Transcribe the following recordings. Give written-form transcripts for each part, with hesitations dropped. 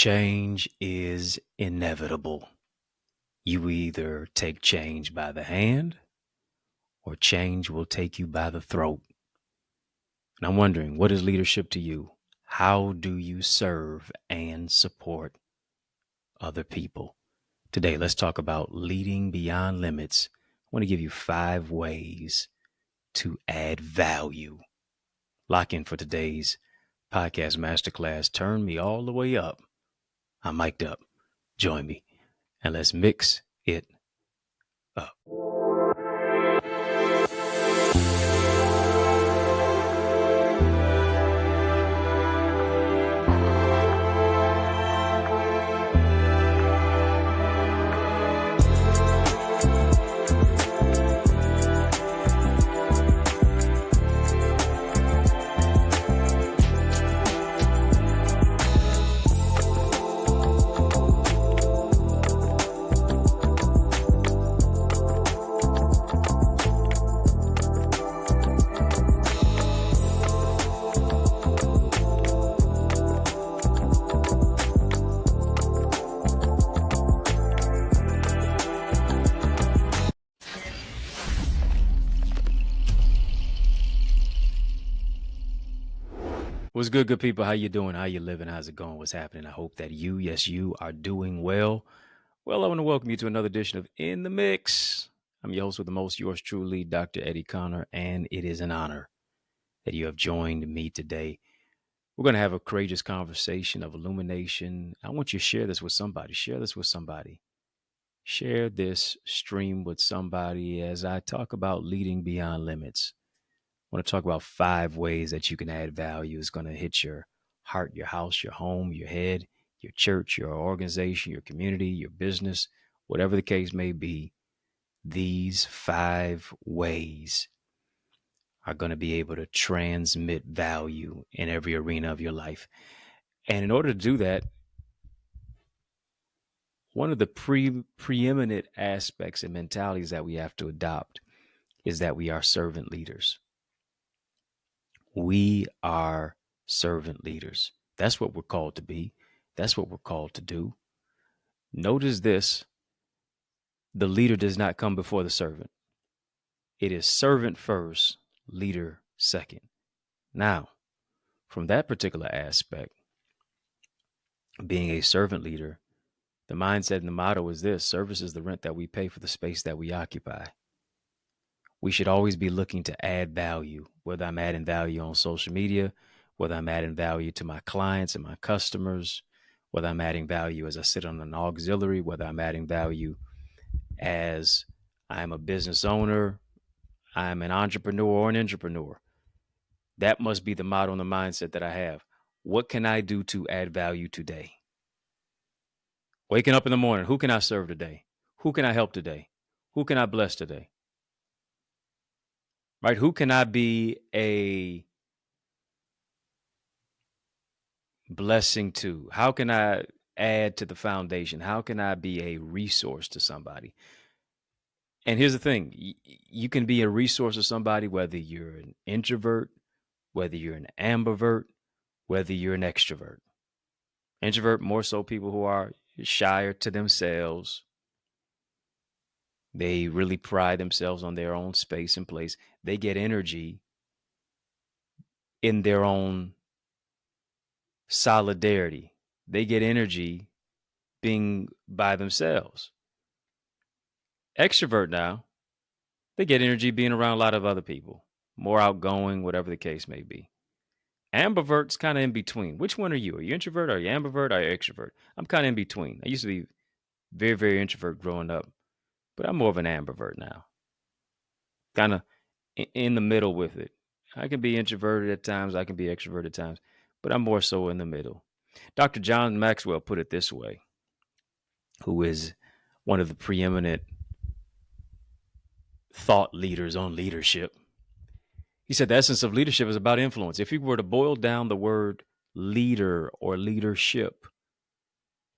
Change is inevitable. You either take change by the hand or change will take you by the throat. And I'm wondering, what is leadership to you? How do you serve and support other people? Today, let's talk about leading beyond limits. I want to give you 5 ways to add value. Lock in for today's podcast masterclass. Turn me all the way up. I'm mic'd up. Join me and let's mix it up. What's good people? How you doing? How you living? How's it going? What's happening? I hope that you are doing well. Well, I want to welcome you to another edition of In the Mix. I'm your host with the most, yours truly, Dr. Eddie Connor, and it is an honor that you have joined me today. We're going to have a courageous conversation of illumination. I want you to share this with somebody. Share this with somebody. Share this stream with somebody as I talk about leading beyond limits. I want to talk about 5 ways that you can add value. It's going to hit your heart, your house, your home, your head, your church, your organization, your community, your business, whatever the case may be. These 5 ways are going to be able to transmit value in every arena of your life. And in order to do that, one of the preeminent aspects and mentalities that we have to adopt is that we are servant leaders. We are servant leaders. That's what we're called to be. That's what we're called to do. Notice this: the leader does not come before the servant. It is servant first, leader second. Now, from that particular aspect, being a servant leader, the mindset and the motto is this: service is the rent that we pay for the space that we occupy. We should always be looking to add value, whether I'm adding value on social media, whether I'm adding value to my clients and my customers, whether I'm adding value as I sit on an auxiliary, whether I'm adding value as I'm a business owner, I'm an entrepreneur or an entrepreneur. That must be the motto and the mindset that I have. What can I do to add value today? Waking up in the morning, who can I serve today? Who can I help today? Who can I bless today? Right? Who can I be a blessing to? How can I add to the foundation? How can I be a resource to somebody? And here's the thing. You can be a resource to somebody, whether you're an introvert, whether you're an ambivert, whether you're an extrovert. Introvert, more so people who are shyer to themselves. They really pride themselves on their own space and place. They get energy in their own solidarity. They get energy being by themselves. Extrovert now, they get energy being around a lot of other people, more outgoing, whatever the case may be. Ambivert's kind of in between. Which one are you? Are you introvert? Are you ambivert? Are you extrovert? I'm kind of in between. I used to be very, very introvert growing up, but I'm more of an ambivert now. Kind of in the middle with it. I can be introverted at times. I can be extroverted at times, but I'm more so in the middle. Dr. John Maxwell put it this way, who is one of the preeminent thought leaders on leadership. He said the essence of leadership is about influence. If you were to boil down the word leader or leadership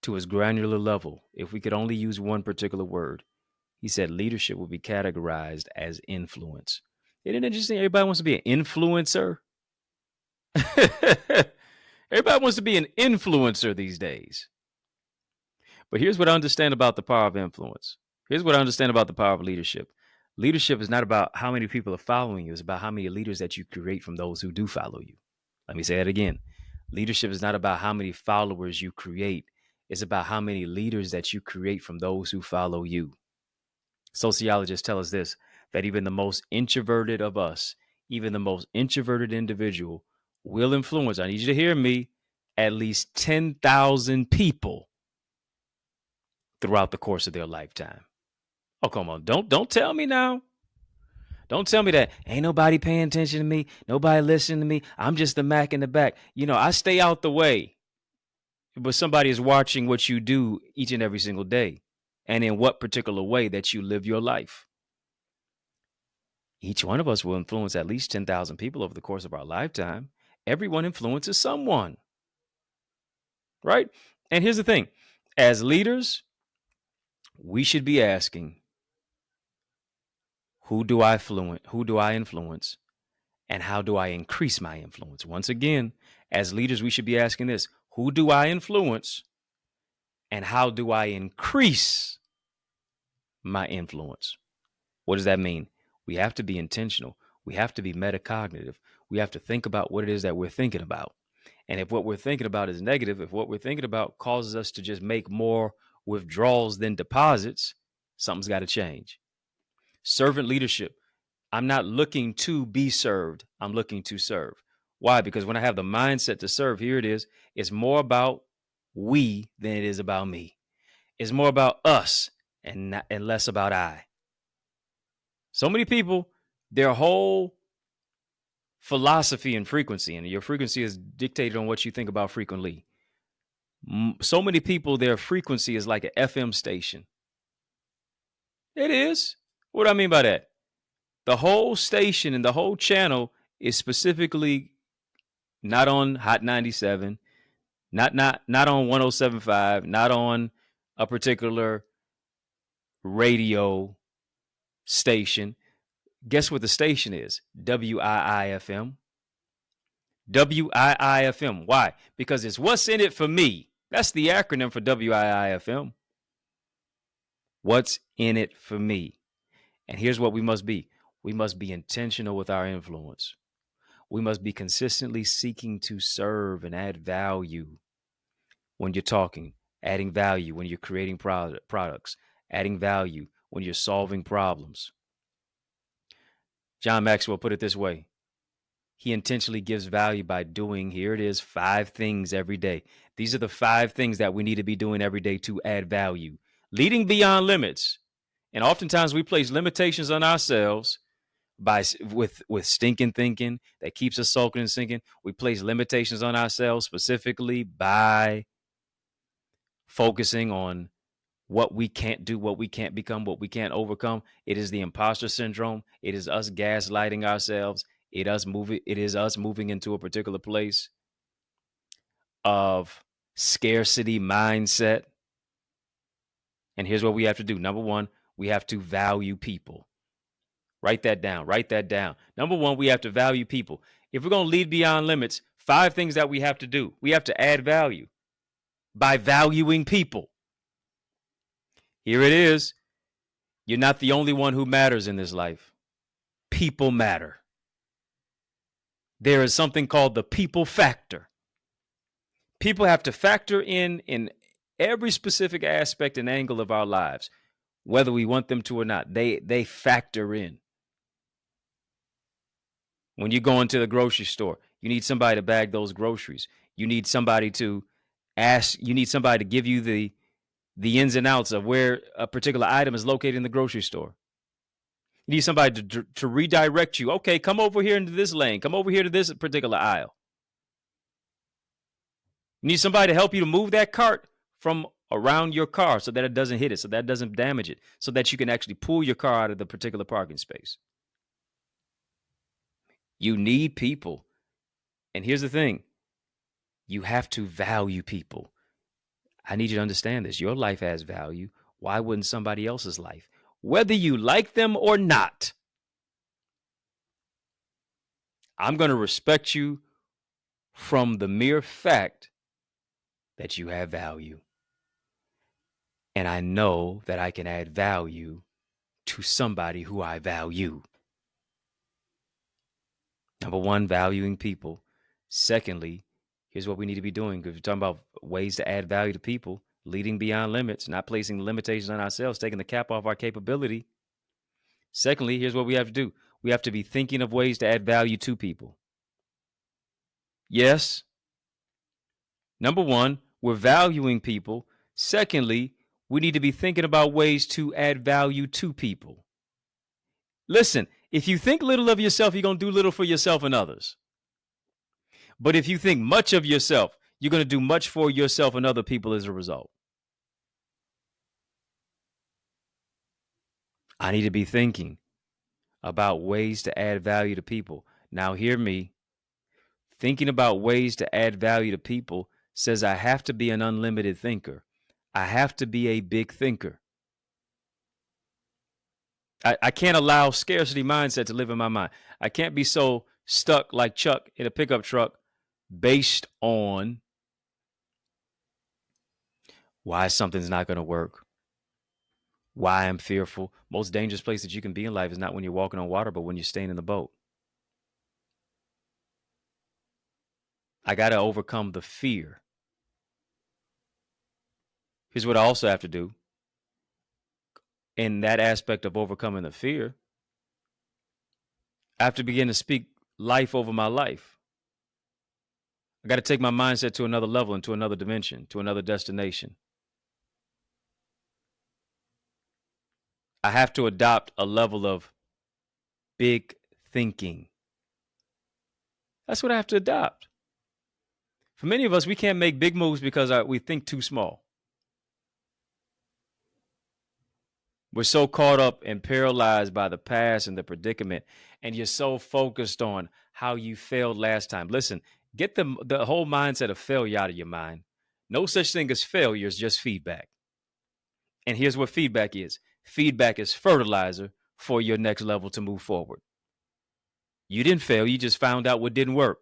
to its granular level, if we could only use one particular word, he said leadership will be categorized as influence. Isn't it interesting? Everybody wants to be an influencer. Everybody wants to be an influencer these days. But here's what I understand about the power of influence. Here's what I understand about the power of leadership. Leadership is not about how many people are following you, it's about how many leaders that you create from those who do follow you. Let me say that again. Leadership is not about how many followers you create, it's about how many leaders that you create from those who follow you. Sociologists tell us this, that even the most introverted of us, even the most introverted individual will influence, I need you to hear me, at least 10,000 people throughout the course of their lifetime. Oh, come on. Don't tell me now. Don't tell me that ain't nobody paying attention to me. Nobody listening to me. I'm just the Mac in the back. I stay out the way, but somebody is watching what you do each and every single day and in what particular way that you live your life. Each one of us will influence at least 10,000 people over the course of our lifetime. Everyone influences someone, right? And here's the thing. As leaders, we should be asking, who do I influence? And how do I increase my influence? Once again, as leaders, we should be asking this, who do I influence? And how do I increase my influence? What does that mean? We have to be intentional. We have to be metacognitive. We have to think about what it is that we're thinking about. And if what we're thinking about is negative, if what we're thinking about causes us to just make more withdrawals than deposits, something's got to change. Servant leadership. I'm not looking to be served. I'm looking to serve. Why? Because when I have the mindset to serve, here it is. It's more about we than it is about me. It's more about us and less about I. So many people, their whole philosophy and frequency, and your frequency is dictated on what you think about frequently. So many people, their frequency is like an FM station. It is. What do I mean by that? The whole station and the whole channel is specifically not on Hot 97, not on 107.5, not on a particular radio station. Guess what the station is? WIIFM. WIIFM. Why? Because it's what's in it for me. That's the acronym for WIIFM. What's in it for me? And here's what we must be. We must be intentional with our influence. We must be consistently seeking to serve and add value when you're talking, adding value when you're creating products, adding value when you're solving problems. John Maxwell put it this way. He intentionally gives value by doing, here it is, 5 things every day. These are the 5 things that we need to be doing every day to add value. Leading beyond limits. And oftentimes we place limitations on ourselves with stinking thinking that keeps us sulking and sinking. We place limitations on ourselves specifically by focusing on what we can't do, what we can't become, what we can't overcome. It is the imposter syndrome. It is us gaslighting ourselves. It is us moving into a particular place of scarcity mindset. And here's what we have to do. Number 1, we have to value people. Write that down. Write that down. Number 1, we have to value people. If we're going to lead beyond limits, 5 things that we have to do. We have to add value by valuing people. Here it is. You're not the only one who matters in this life. People matter. There is something called the people factor. People have to factor in every specific aspect and angle of our lives, whether we want them to or not. They factor in. When you go into the grocery store, you need somebody to bag those groceries. You need somebody to give you the ins and outs of where a particular item is located in the grocery store. You need somebody to redirect you. Okay, come over here into this lane. Come over here to this particular aisle. You need somebody to help you to move that cart from around your car so that it doesn't hit it, so that it doesn't damage it, so that you can actually pull your car out of the particular parking space. You need people. And here's the thing. You have to value people. I need you to understand this. Your life has value. Why wouldn't somebody else's life? Whether you like them or not, I'm going to respect you from the mere fact that you have value. And I know that I can add value to somebody who I value. Number one, valuing people. Secondly, here's what we need to be doing. Because we're talking about ways to add value to people, leading beyond limits, not placing limitations on ourselves, taking the cap off our capability. Secondly, here's what we have to do. We have to be thinking of ways to add value to people. Yes. Number one, we're valuing people. Secondly, we need to be thinking about ways to add value to people. Listen, if you think little of yourself, you're going to do little for yourself and others. But if you think much of yourself, you're going to do much for yourself and other people as a result. I need to be thinking about ways to add value to people. Now, hear me. Thinking about ways to add value to people says I have to be an unlimited thinker. I have to be a big thinker. I can't allow scarcity mindset to live in my mind. I can't be so stuck like Chuck in a pickup truck based on why something's not going to work, why I'm fearful. Most dangerous place that you can be in life is not when you're walking on water, but when you're staying in the boat. I got to overcome the fear. Here's what I also have to do. In that aspect of overcoming the fear, I have to begin to speak life over my life. I got to take my mindset to another level and to another dimension, to another destination. I have to adopt a level of big thinking. That's what I have to adopt. For many of us, we can't make big moves because we think too small. We're so caught up and paralyzed by the past and the predicament, and you're so focused on how you failed last time. Listen, get the whole mindset of failure out of your mind. No such thing as failure, it's just feedback. And here's what feedback is. Feedback is fertilizer for your next level to move forward. You didn't fail, you just found out what didn't work.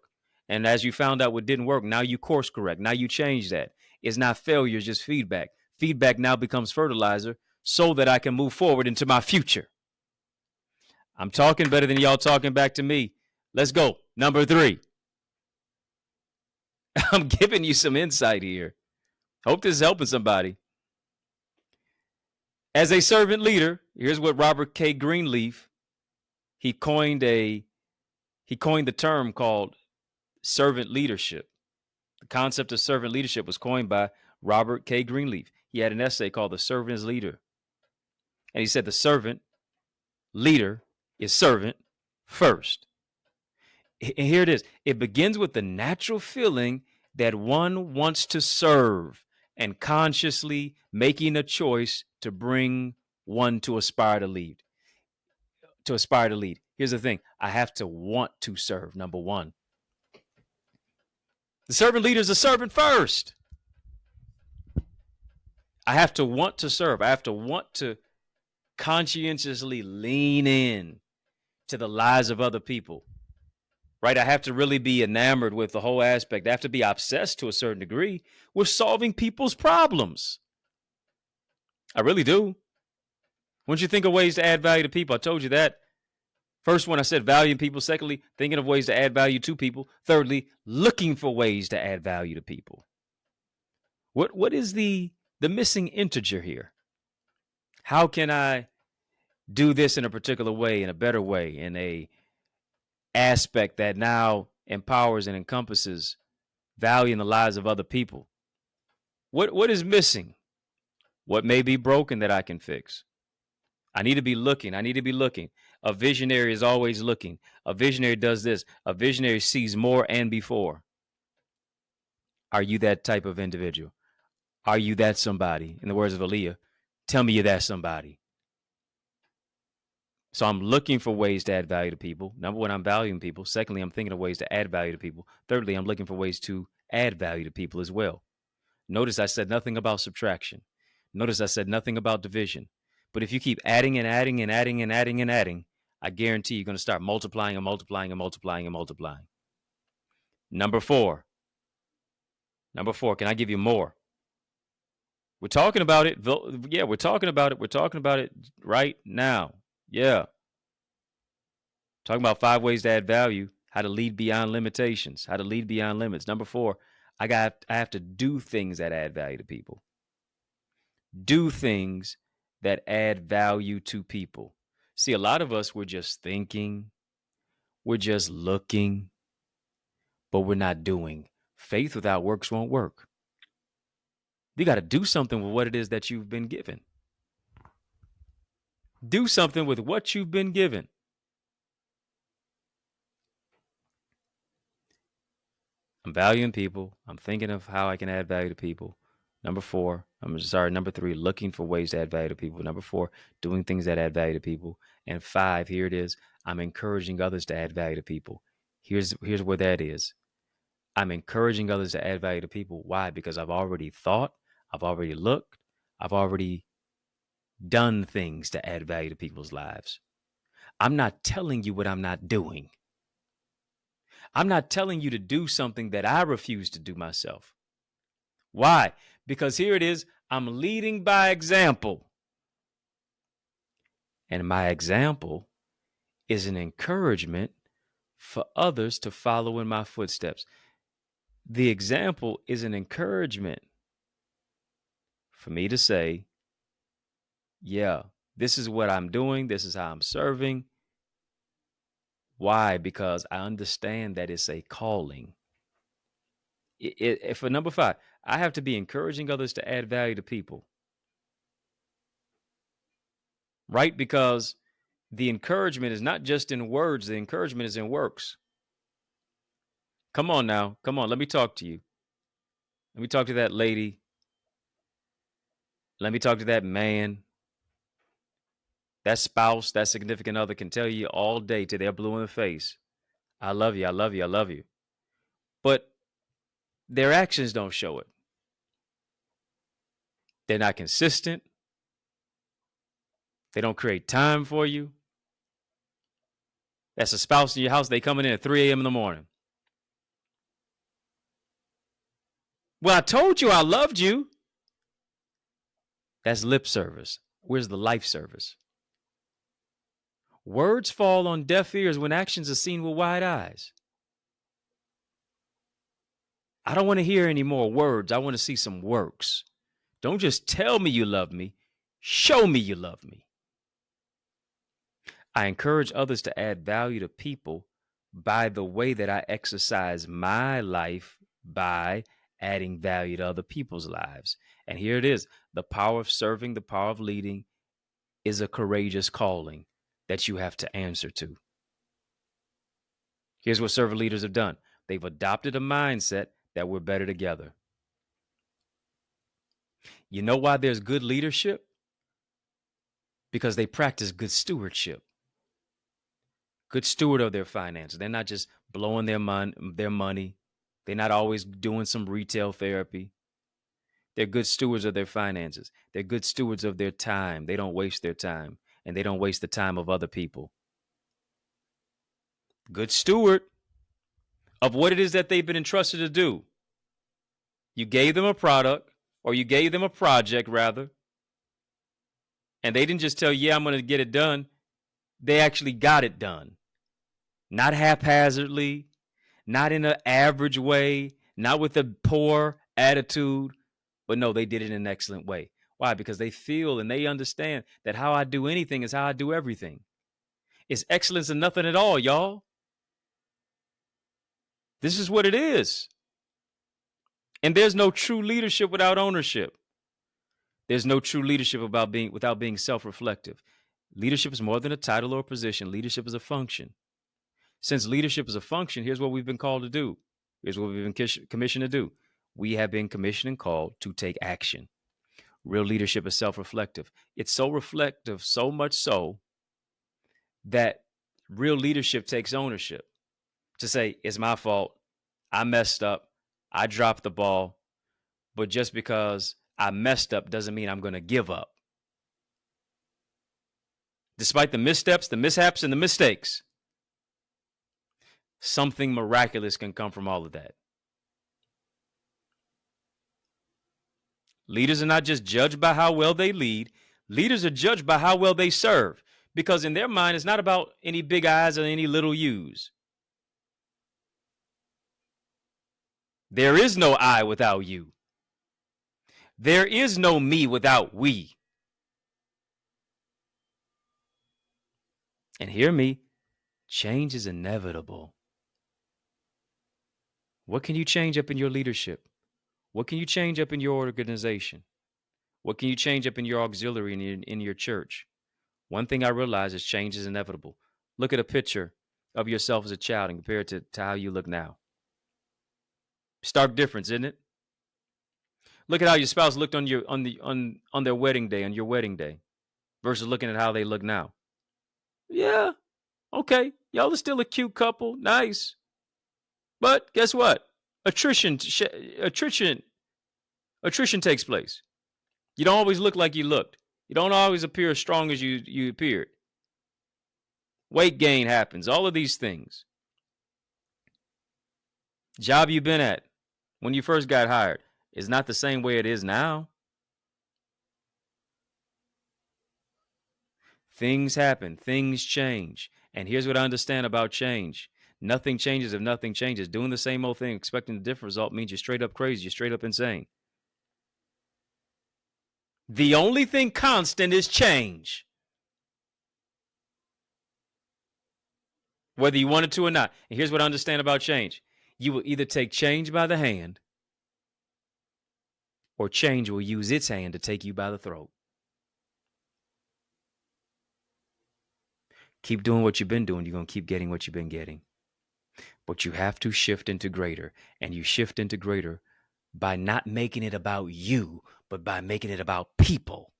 And as you found out what didn't work, now you course correct. Now you change that. It's not failure, it's just feedback. Feedback now becomes fertilizer so that I can move forward into my future. I'm talking better than y'all talking back to me. Let's go. Number 3. I'm giving you some insight here. Hope this is helping somebody. As a servant leader, here's what Robert K. Greenleaf, he coined the term called servant leadership. The concept of servant leadership was coined by Robert K. Greenleaf. He had an essay called The Servant is Leader. And he said the servant leader is servant first. And here it is. It begins with the natural feeling that one wants to serve and consciously making a choice to bring one to aspire to lead. Here's the thing. I have to want to serve, number one. The servant leader is a servant first. I have to want to serve. I have to want to conscientiously lean in to the lives of other people, right? I have to really be enamored with the whole aspect. I have to be obsessed to a certain degree with solving people's problems. I really do. Once you think of ways to add value to people, I told you that. First one, I said valuing people. Secondly, thinking of ways to add value to people. Thirdly, looking for ways to add value to people. What is the missing integer here? How can I do this in a particular way, in a better way, in a aspect that now empowers and encompasses value in the lives of other people? What is missing? What may be broken that I can fix? I need to be looking. A visionary is always looking. A visionary does this. A visionary sees more and before. Are you that type of individual? Are you that somebody? In the words of Aaliyah, tell me you're that somebody. So I'm looking for ways to add value to people. Number one, I'm valuing people. Secondly, I'm thinking of ways to add value to people. Thirdly, I'm looking for ways to add value to people as well. Notice I said nothing about subtraction. Notice I said nothing about division. But if you keep adding and adding and adding and adding and adding, I guarantee you're going to start multiplying and multiplying and multiplying and multiplying. Number four. Can I give you more? We're talking about it. Yeah, we're talking about it. We're talking about it right now. Yeah. Talking about 5 ways to add value, how to lead beyond limitations, how to lead beyond limits. Number 4, I have to do things that add value to people. Do things that add value to people. See, a lot of us, we're just thinking, we're just looking, but we're not doing. Faith without works won't work. You got to do something with what it is that you've been given. Do something with what you've been given. I'm valuing people. I'm thinking of how I can add value to people. Number 3, looking for ways to add value to people. Number 4, doing things that add value to people. And 5, here it is, I'm encouraging others to add value to people. Here's where that is. I'm encouraging others to add value to people. Why? Because I've already thought, I've already looked, I've already done things to add value to people's lives. I'm not telling you what I'm not doing. I'm not telling you to do something that I refuse to do myself. Why? Because here it is, I'm leading by example. And my example is an encouragement for others to follow in my footsteps. The example is an encouragement for me to say, yeah, this is what I'm doing. This is how I'm serving. Why? Because I understand that it's a calling. For number 5, I have to be encouraging others to add value to people. Right? Because the encouragement is not just in words, the encouragement is in works. Come on now. Come on. Let me talk to you. Let me talk to that lady. Let me talk to that man. That spouse, that significant other can tell you all day till they're blue in the face, I love you, I love you, I love you. But their actions don't show it. They're not consistent. They don't create time for you. That's a spouse in your house. They coming in at 3 a.m. in the morning. Well, I told you I loved you. That's lip service. Where's the life service? Words fall on deaf ears when actions are seen with wide eyes. I don't want to hear any more words. I want to see some works. Don't just tell me you love me. Show me you love me. I encourage others to add value to people by the way that I exercise my life by adding value to other people's lives. And here it is. The power of serving, the power of leading is a courageous calling that you have to answer to. Here's what servant leaders have done. They've adopted a mindset that we're better together. You know why there's good leadership? Because they practice good stewardship. Good steward of their finances. They're not just blowing their money. They're not always doing some retail therapy. They're good stewards of their finances. They're good stewards of their time. They don't waste their time, and they don't waste the time of other people. Good steward of what it is that they've been entrusted to do. You gave them a product, or you gave them a project, rather, and they didn't just tell you, yeah, I'm going to get it done. They actually got it done. Not haphazardly, not in an average way, not with a poor attitude, but no, they did it in an excellent way. Why? Because they feel and they understand that how I do anything is how I do everything. It's excellence in nothing at all, y'all. This is what it is. And there's no true leadership without ownership. There's no true leadership without being self-reflective. Leadership is more than a title or a position. Leadership is a function. Since leadership is a function, here's what we've been called to do. Here's what we've been commissioned to do. We have been commissioned and called to take action. Real leadership is self-reflective. It's so reflective, so much so that real leadership takes ownership to say, it's my fault. I messed up. I dropped the ball. But just because I messed up doesn't mean I'm going to give up. Despite the missteps, the mishaps, and the mistakes, something miraculous can come from all of that. Leaders are not just judged by how well they lead. Leaders are judged by how well they serve, because in their mind, it's not about any big I's or any little U's. There is no I without you. There is no me without we. And hear me, change is inevitable. What can you change up in your leadership? What can you change up in your organization? What can you change up in your auxiliary and in your church? One thing I realize is change is inevitable. Look at a picture of yourself as a child and compare it to how you look now. Stark difference, isn't it? Look at how your spouse looked on their wedding day, on your wedding day, versus looking at how they look now. Yeah, okay, y'all are still a cute couple, nice. But guess what? Attrition takes place. You don't always look like you looked. You don't always appear as strong as you appeared. Weight gain happens. All of these things. Job you've been at when you first got hired is not the same way it is now. Things happen. Things change. And here's what I understand about change. Nothing changes if nothing changes. Doing the same old thing, expecting a different result means you're straight up crazy. You're straight up insane. The only thing constant is change. Whether you want it to or not. And here's what I understand about change. You will either take change by the hand, or change will use its hand to take you by the throat. Keep doing what you've been doing. You're going to keep getting what you've been getting. But you have to shift into greater. And you shift into greater by not making it about you, but by making it about people.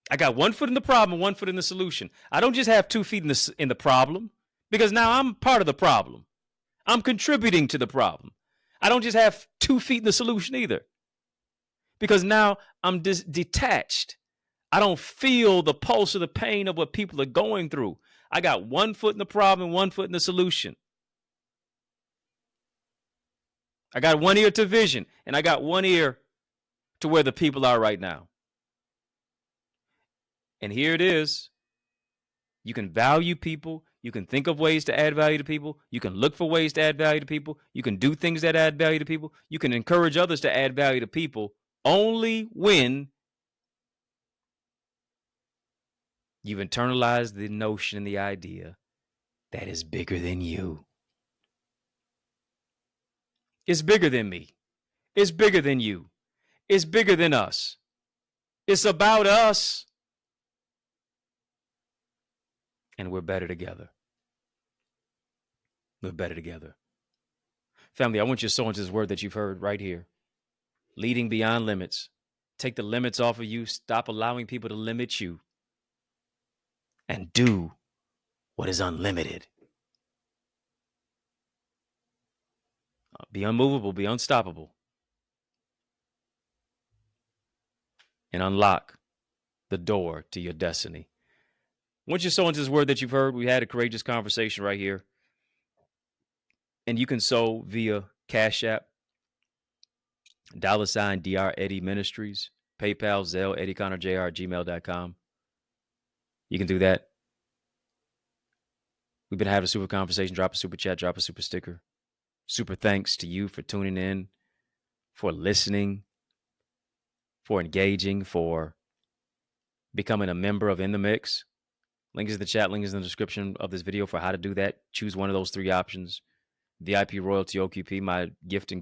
I got 1 foot in the problem and 1 foot in the solution. I don't just have 2 feet in the problem, because now I'm part of the problem. I'm contributing to the problem. I don't just have 2 feet in the solution either, because now I'm detached. I don't feel the pulse or the pain of what people are going through. I got 1 foot in the problem and 1 foot in the solution. I got 1 ear to vision, and I got 1 ear to where the people are right now. And here it is. You can value people. You can think of ways to add value to people. You can look for ways to add value to people. You can do things that add value to people. You can encourage others to add value to people only when you've internalized the notion and the idea that is bigger than you. It's bigger than me. It's bigger than you. It's bigger than us. It's about us. And we're better together. We're better together. Family, I want you to sow into this word that you've heard right here. Leading beyond limits. Take the limits off of you. Stop allowing people to limit you. And do what is unlimited. Be unmovable. Be unstoppable. And unlock the door to your destiny. Once you sow into this word that you've heard, we had a courageous conversation right here. And you can sow via Cash App, $Dr. Eddie Ministries, PayPal, Zelle, EddieConnorJr, gmail.com. You can do that. We've been having a super conversation. Drop a super chat, drop a super sticker. Super thanks to you for tuning in, for listening, for engaging, for becoming a member of In the Mix. Link is in the chat, link is in the description of this video for how to do that. Choose one of those 3 options. VIP, Royalty, OQP. My gift and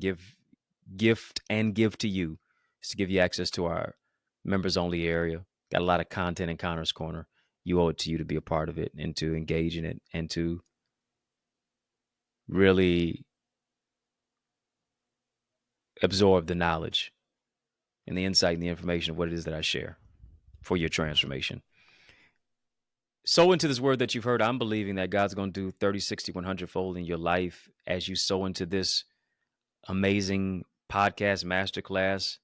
give to you is to give you access to our members only area. Got a lot of content in Connor's Corner. You owe it to you to be a part of it and to engage in it and to really absorb the knowledge and the insight and the information of what it is that I share for your transformation. Sow into this word that you've heard. I'm believing that God's going to do 30, 60, 100 fold in your life as you sow into this amazing podcast masterclass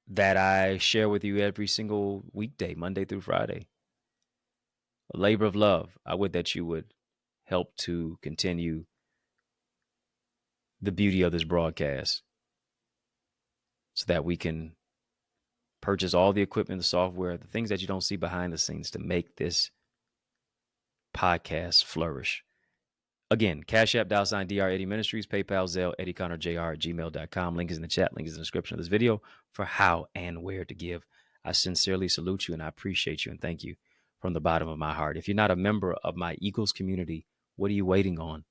that I share with you every single weekday, Monday through Friday. A labor of love. I would that you would help to continue the beauty of this broadcast so that we can purchase all the equipment, the software, the things that you don't see behind the scenes to make this podcast flourish. Again, Cash App, $Dr. Eddie Ministries, PayPal, Zelle, EddieConnorJr at gmail.com. Link is in the chat. Link is in the description of this video for how and where to give. I sincerely salute you and I appreciate you and thank you from the bottom of my heart. If you're not a member of my Eagles community, what are you waiting on?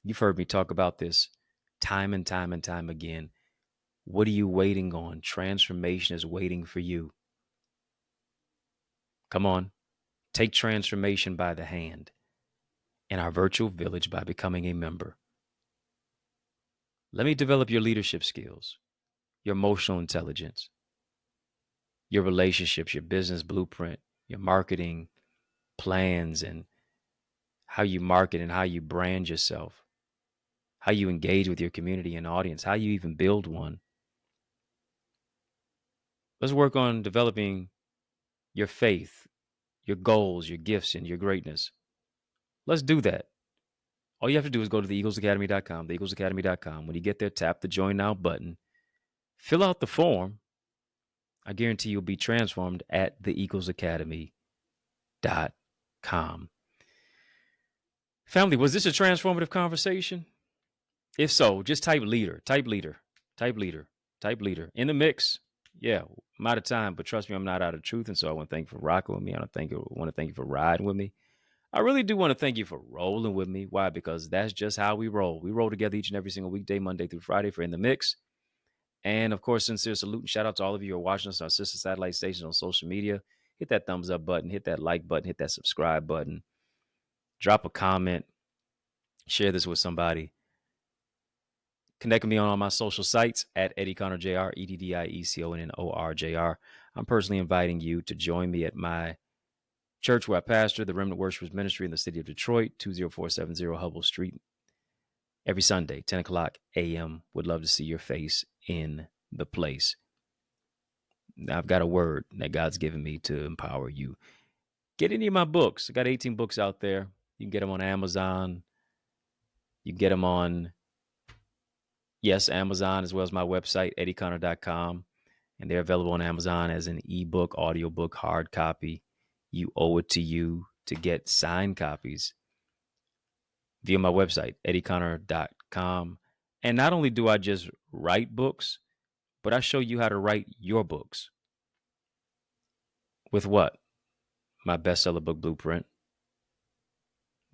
You've heard me talk about this time and time and time again. What are you waiting on? Transformation is waiting for you. Come on, take transformation by the hand in our virtual village by becoming a member. Let me develop your leadership skills, your emotional intelligence, your relationships, your business blueprint, your marketing plans, and how you market and how you brand yourself, how you engage with your community and audience, how you even build one. Let's work on developing your faith, your goals, your gifts, and your greatness. Let's do that. All you have to do is go to theeaglesacademy.com, theeaglesacademy.com. When you get there, tap the Join Now button, fill out the form. I guarantee you'll be transformed at theeaglesacademy.com. Family, was this a transformative conversation? If so, just type leader, type leader, type leader, type leader in the mix. Yeah, I'm out of time, but trust me, I'm not out of truth. And so I want to thank you for rocking with me. I want to thank you for riding with me. I really do want to thank you for rolling with me. Why? Because that's just how we roll. We roll together each and every single weekday, Monday through Friday for In the Mix. And of course, sincere salute and shout out to all of you who are watching us on our sister satellite stations on social media. Hit that thumbs up button, hit that like button, hit that subscribe button, drop a comment, share this with somebody. Connect with me on all my social sites at EddieConnorJr, EddieConnorJr. I'm personally inviting you to join me at my church where I pastor, the Remnant Worshipers Ministry in the city of Detroit, 20470 Hubble Street, every Sunday, 10 o'clock a.m. Would love to see your face in the place. I've got a word that God's given me to empower you. Get any of my books. I got 18 books out there. You can get them on Amazon. You can get them on, yes, Amazon, as well as my website, EddieConnor.com. And they're available on Amazon as an ebook, audiobook, hard copy. You owe it to you to get signed copies via my website, EddieConnor.com. And not only do I just write books, but I show you how to write your books. With what? My bestseller book blueprint.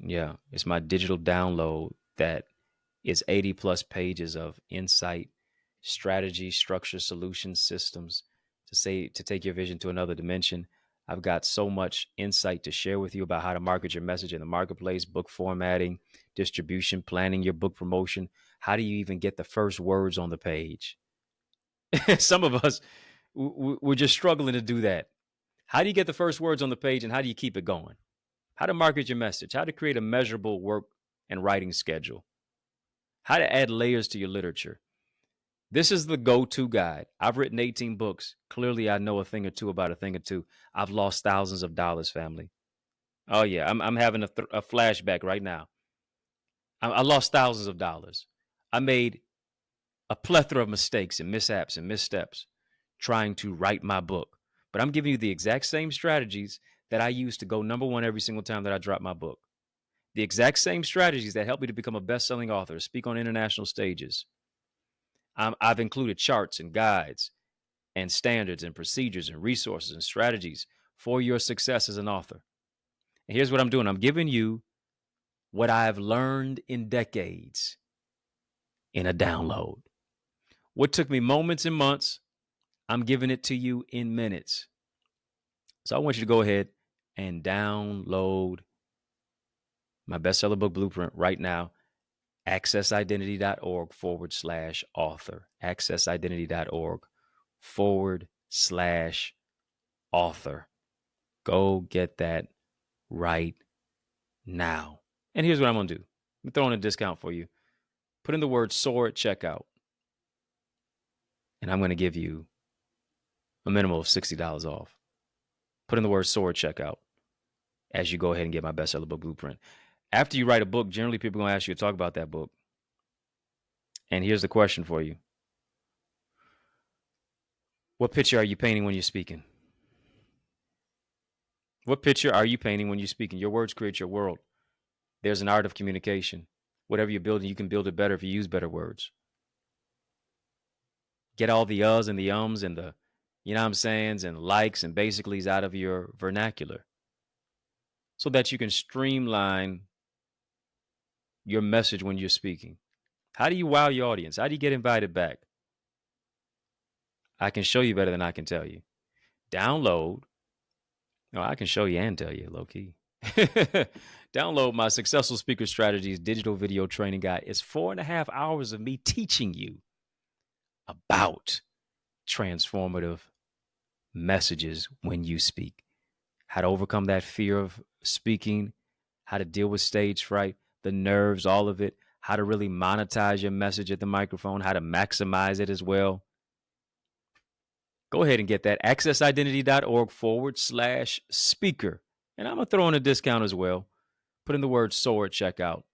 Yeah, it's my digital download that is 80 plus pages of insight, strategy, structure, solutions, systems to take your vision to another dimension. I've got so much insight to share with you about how to market your message in the marketplace, book formatting, distribution, planning your book promotion. How do you even get the first words on the page? Some of us, we're just struggling to do that. How do you get the first words on the page and how do you keep it going? How to market your message, how to create a measurable work and writing schedule, how to add layers to your literature. This is the go-to guide. I've written 18 books. Clearly, I know a thing or two about a thing or two. I've lost thousands of dollars, family. Oh, yeah, I'm having a flashback right now. I lost thousands of dollars. I made a plethora of mistakes and mishaps and missteps trying to write my book. But I'm giving you the exact same strategies that I use to go number one every single time that I drop my book. The exact same strategies that help me to become a best-selling author, speak on international stages. I've included charts and guides and standards and procedures and resources and strategies for your success as an author. And here's what I'm doing. I'm giving you what I've learned in decades in a download. What took me moments and months, I'm giving it to you in minutes. So I want you to go ahead and download my bestseller book blueprint right now. accessidentity.org/author. accessidentity.org/author. Go get that right now. And here's what I'm going to do. I'm throwing a discount for you. Put in the word SOAR at checkout. And I'm going to give you a minimum of $60 off. Put in the word SOAR at checkout as you go ahead and get my bestseller book blueprint. After you write a book, generally people are going to ask you to talk about that book. And here's the question for you. What picture are you painting when you're speaking? What picture are you painting when you're speaking? Your words create your world. There's an art of communication. Whatever you're building, you can build it better if you use better words. Get all the uhs and the ums and the, you know what I'm saying, and likes and basicallys out of your vernacular so that you can streamline your message when you're speaking. How do you wow your audience? How do you get invited back? I can show you better than I can tell you. Download. No, I can show you and tell you, low key. Download my Successful Speaker Strategies digital video training guide. It's 4.5 hours of me teaching you about transformative messages when you speak, how to overcome that fear of speaking, how to deal with stage fright, the nerves, all of it, how to really monetize your message at the microphone, how to maximize it as well. Go ahead and get that. accessidentity.org/speaker. And I'm going to throw in a discount as well. Put in the word SOAR at checkout,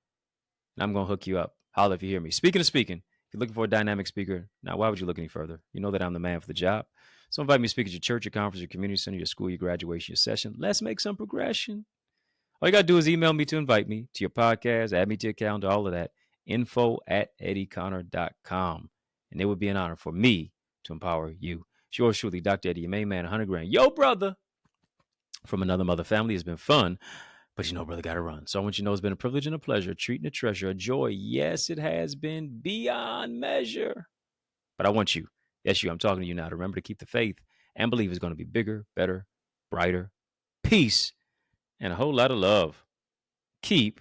and I'm going to hook you up. Holla if you hear me. Speaking of speaking, if you're looking for a dynamic speaker, now why would you look any further? You know that I'm the man for the job. So invite me to speak at your church, your conference, your community center, your school, your graduation, your session. Let's make some progression. All you got to do is email me to invite me to your podcast, add me to your calendar, all of that. info@EddieConnor.com. And it would be an honor for me to empower you. It's yours truly, Dr. Eddie, your main man, 100 grand. Yo, brother, from another mother family. It's been fun, but you know, brother, got to run. So I want you to know it's been a privilege and a pleasure, a treat and a treasure, a joy. Yes, it has been beyond measure. But I want you, yes, I'm talking to you now, to remember to keep the faith and believe it's going to be bigger, better, brighter, peace, and a whole lot of love. Keep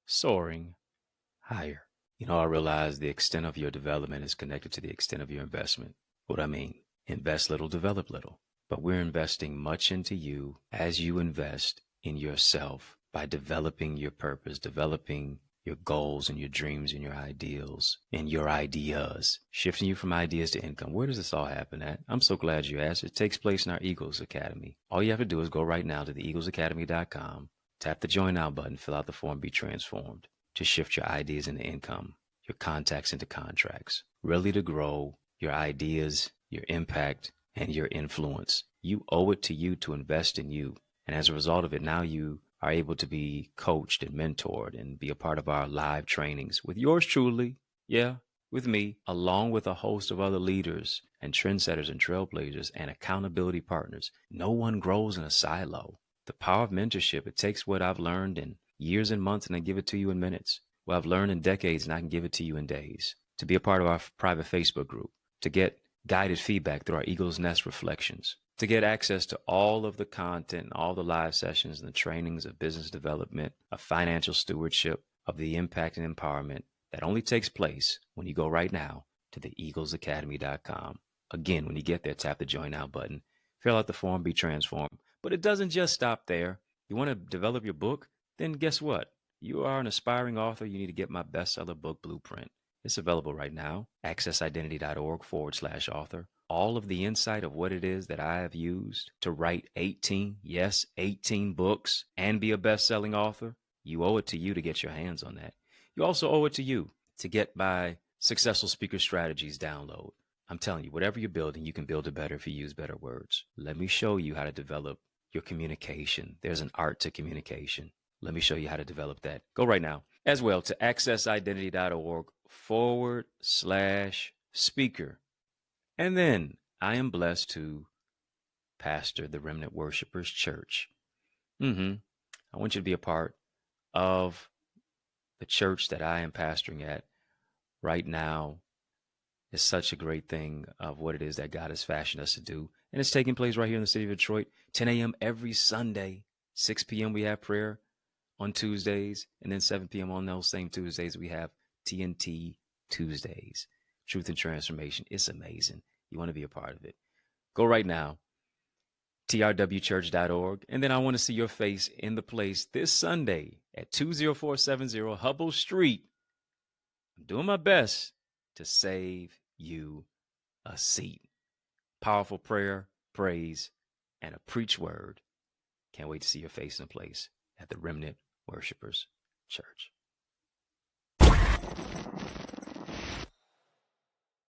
soaring higher. You know, I realize the extent of your development is connected to the extent of your investment. What I mean, invest little, develop little. But we're investing much into you as you invest in yourself by developing your purpose, developing your goals and your dreams and your ideals and your ideas, shifting you from ideas to income. Where does this all happen at? I'm so glad you asked. It takes place in our Eagles Academy. All you have to do is go right now to theeaglesacademy.com, tap the Join Now button, fill out the form, be transformed to shift your ideas into income, your contacts into contracts, really to grow your ideas, your impact, and your influence. You owe it to you to invest in you. And as a result of it, now you are able to be coached and mentored and be a part of our live trainings with yours truly. Yeah, with me, along with a host of other leaders and trendsetters and trailblazers and accountability partners. No one grows in a silo. The power of mentorship, it takes what I've learned in years and months and I give it to you in minutes. What I've learned in decades and I can give it to you in days. To be a part of our private Facebook group, to get guided feedback through our Eagle's Nest reflections, to get access to all of the content, all the live sessions and the trainings of business development, of financial stewardship, of the impact and empowerment that only takes place when you go right now to theeaglesacademy.com. Again, when you get there, tap the Join Now button, fill out the form, be transformed. But it doesn't just stop there. You want to develop your book? Then guess what? You are an aspiring author. You need to get my bestseller book blueprint. It's available right now. accessidentity.org/author. All of the insight of what it is that I have used to write 18 books and be a best-selling author. You owe it to you to get your hands on that. You also owe it to you to get my Successful Speaker Strategies download. I'm telling you, whatever you're building, you can build it better if you use better words. Let me show you how to develop your communication. There's an art to communication. Let me show you how to develop that. Go right now as well to accessidentity.org/speaker. And then I am blessed to pastor the Remnant Worshipers Church. I want you to be a part of the church that I am pastoring at right now. Is such a great thing of what it is that God has fashioned us to do. And it's taking place right here in the city of Detroit, 10 a.m. every Sunday, 6 p.m. we have prayer on Tuesdays, and then 7 p.m. on those same Tuesdays, we have TNT Tuesdays, Truth and Transformation. It's amazing. You want to be a part of it. Go right now, trwchurch.org. And then I want to see your face in the place this Sunday at 20470 Hubble Street. I'm doing my best to save you a seat. Powerful prayer, praise, and a preach word. Can't wait to see your face in the place at the Remnant Worshipers Church.